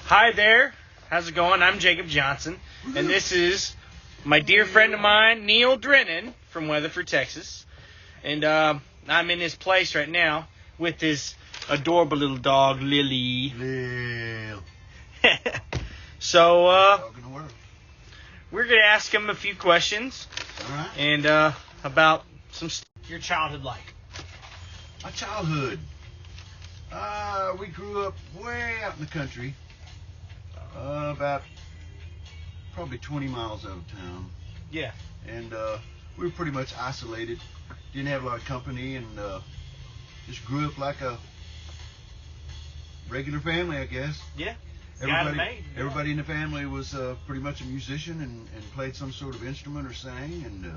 Hi there. How's it going? I'm Jacob Johnson, and this is my dear friend of mine, Neal Drennan from Weatherford, Texas. And I'm in his place right now with his adorable little dog, Lily. Neal. So Dog in the world. we're going to ask him a few questions All right. and about your childhood like. My childhood. We grew up way out in the country. About probably 20 miles out of town. Yeah. And we were pretty much isolated. Didn't have a lot of company, and just grew up like a regular family, I guess. Yeah. Everybody in the family was pretty much a musician and played some sort of instrument or sang, and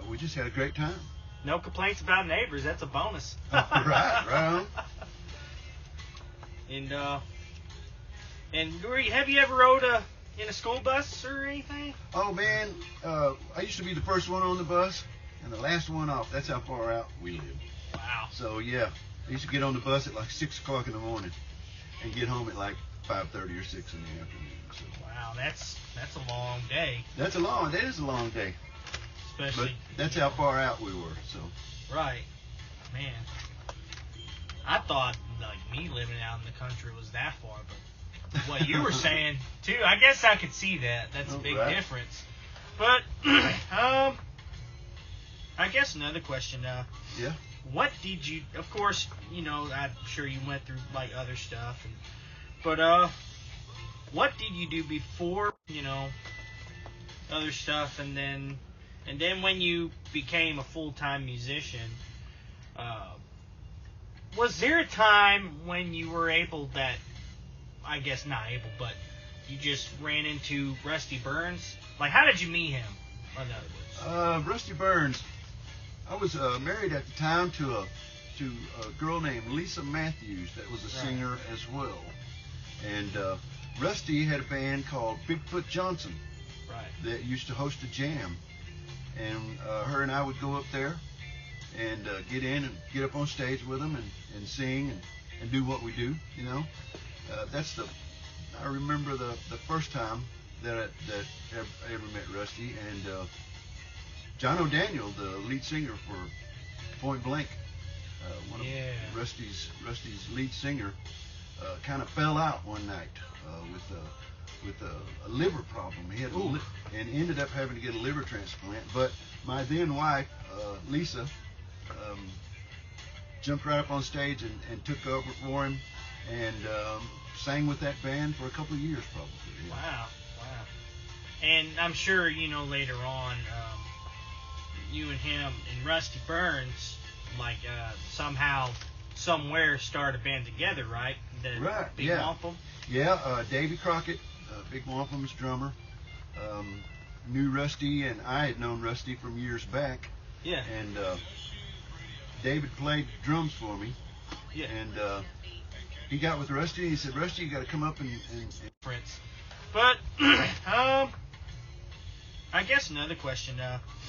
we just had a great time. No complaints about neighbors. That's a bonus. Right on. And have you ever rode in a school bus or anything? Oh man, I used to be the first one on the bus and the last one off. That's how far out we lived. Wow. So yeah, I used to get on the bus at like 6 o'clock in the morning and get home at like 5:30 or 6 in the afternoon. So. Wow, that's a long day. That is a long day. Especially. But that's how far out we were. So. Right. Man. I thought like me living out in the country was that far, but what you were saying too, I guess I could see that. That's a big difference. But I guess another question. Yeah. What did you? Of course, you know, I'm sure you went through like other stuff, but what did you do before, you know, other stuff, and then when you became a full-time musician? Was there a time when you were able that, I guess not able, but you just ran into Rusty Burns? Like, how did you meet him, in other words? Rusty Burns. I was married at the time to a girl named Lisa Matthews that was a singer as well. And Rusty had a band called Bigfoot Johnson that used to host a jam. And her and I would go up there and get in and get up on stage with them and sing and do what we do, you know. I remember the first time that I ever met Rusty, and John O'Daniel, the lead singer for Point Blank, one of Rusty's lead singer, kind of fell out one night with a liver problem. He had and ended up having to get a liver transplant. But my then wife, Lisa, jumped right up on stage and took over for him, and sang with that band for a couple of years probably. Yeah. Wow. And I'm sure, you know, later on, you and him and Rusty Burns, like, somehow, somewhere started a band together, right? Big Wampum? Yeah, Davy Crockett, Big Wampum's drummer, knew Rusty, and I had known Rusty from years back. Yeah. And David played drums for me. Yeah. And he got with Rusty, and he said, Rusty, you got to come up and Prince. But, I guess another question.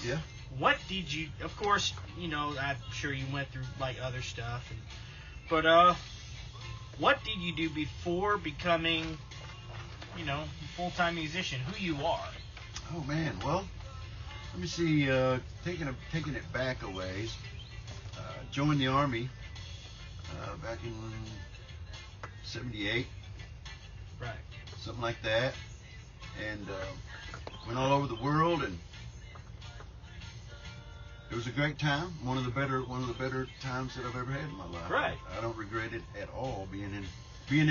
Yeah. What did you? Of course, you know, I'm sure you went through like other stuff, but what did you do before becoming, you know, a full-time musician? Who you are? Oh man, well, let me see. Taking it back a ways. Joined the Army back in '78. Right. Something like that, and went all over the world, and it was a great time. One of the better times that I've ever had in my life. Right. I don't regret it at all being in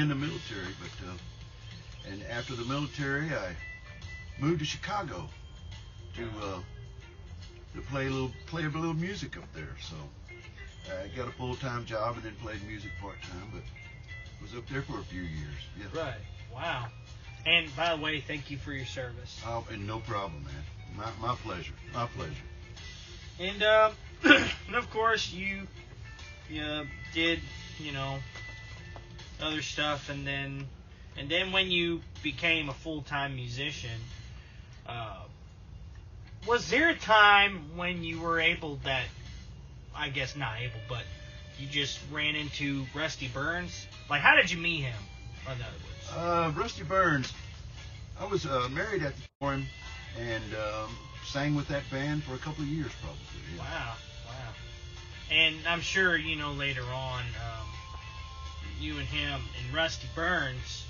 the military. But and after the military, I moved to Chicago to play a little music up there. So I got a full-time job and then played music part-time, but was up there for a few years. Yeah. Right. Wow. And by the way, thank you for your service. Oh, and no problem, man. My pleasure. My pleasure. And and of course you did, you know, other stuff, and then when you became a full-time musician, was there a time when you were able that, I guess not able, but you just ran into Rusty Burns? Like, how did you meet him? Rusty Burns. I was married at the time and sang with that band for a couple of years, probably. Yeah. Wow. And I'm sure, later on, you and him and Rusty Burns,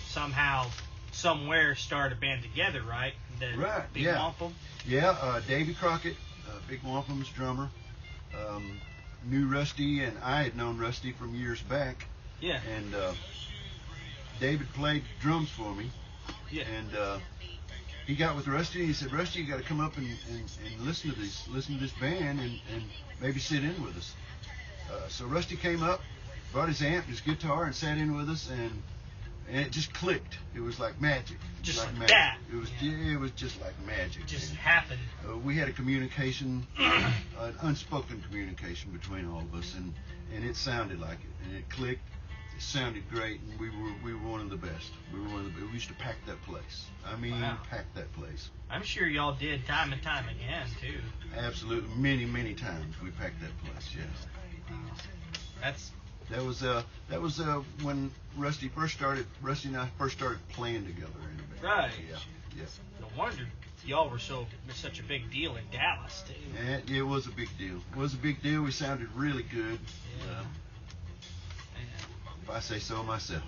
somehow, somewhere started a band together, right? Right, Big yeah. Wampum? Yeah, Davy Crockett, Big Wampum's drummer, knew Rusty, and I had known Rusty from years back. Yeah. And David played drums for me. Yeah. And he got with Rusty, and he said, Rusty, you got to come up and listen to this band and maybe sit in with us. So Rusty came up, brought his amp, his guitar, and sat in with us, and it just clicked. It was like magic. Just like magic. that. It was just like magic. Just happened. We had a communication, an unspoken communication between all of us, and it sounded like it, and it clicked. It sounded great, and we were one of the best. We used to pack that place. I mean, wow. Pack that place. I'm sure y'all did time and time again too. Absolutely, many times we packed that place. Yes. That was when Rusty and I first started playing together in a band. Right. Yeah. No wonder y'all were such a big deal in Dallas too. And it was a big deal. We sounded really good. Yeah. If I say so myself.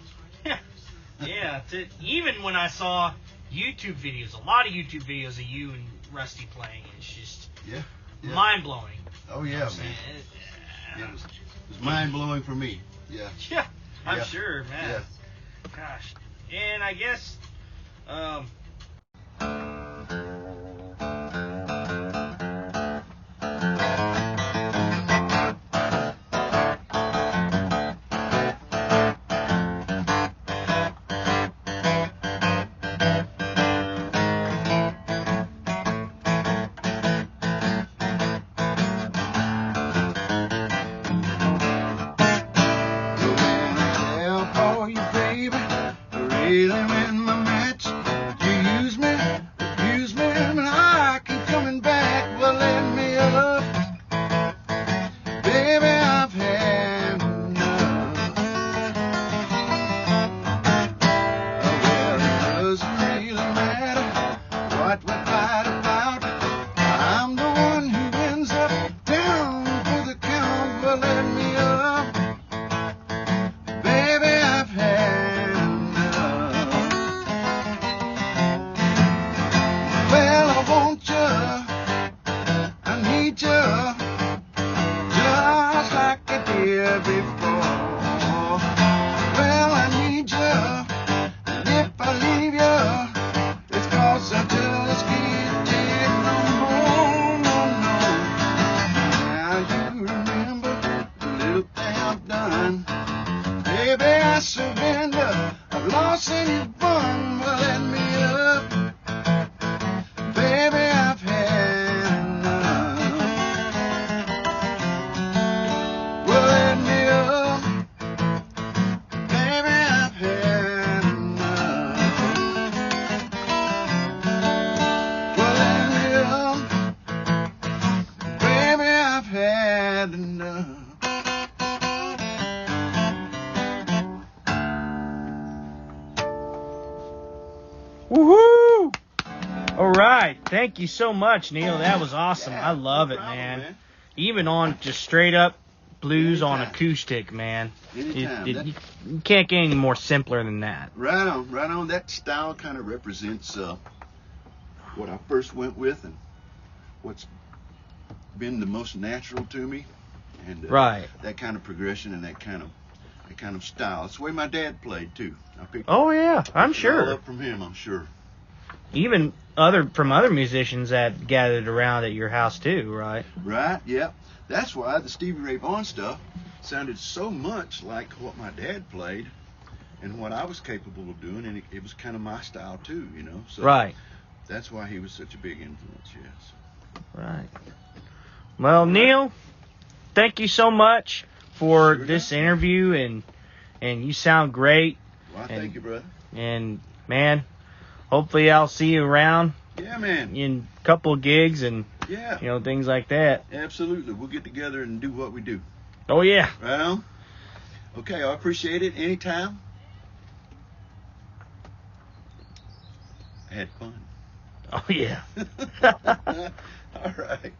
Yeah. Even when I saw YouTube videos, a lot of YouTube videos of you and Rusty playing, it's just mind blowing. Oh yeah, man. It was mind blowing for me. Yeah. Yeah, I'm sure, man. Yeah. Gosh. And I guess woohoo! All right, thank you so much, Neal. That was awesome. I love it, man. Even on just straight up blues on acoustic, man. You can't get any more simpler than that. Right on. That style kind of represents what I first went with and what's been the most natural to me. And that kind of progression and that kind of style. It's the way my dad played too. I'm sure. All up from him, I'm sure. Even from other musicians that gathered around at your house too, right? Right, yeah. That's why the Stevie Ray Vaughan stuff sounded so much like what my dad played and what I was capable of doing, and it was kind of my style too, you know. So right. That's why he was such a big influence, yes. Right. Well, Neal, thank you so much for this interview, and you sound great. Well, thank you, brother. And man, hopefully I'll see you around. Yeah, man. In a couple of gigs and things like that. Absolutely. We'll get together and do what we do. Oh yeah. Right on. Okay, I appreciate it. Anytime. I had fun. Oh, yeah. All right.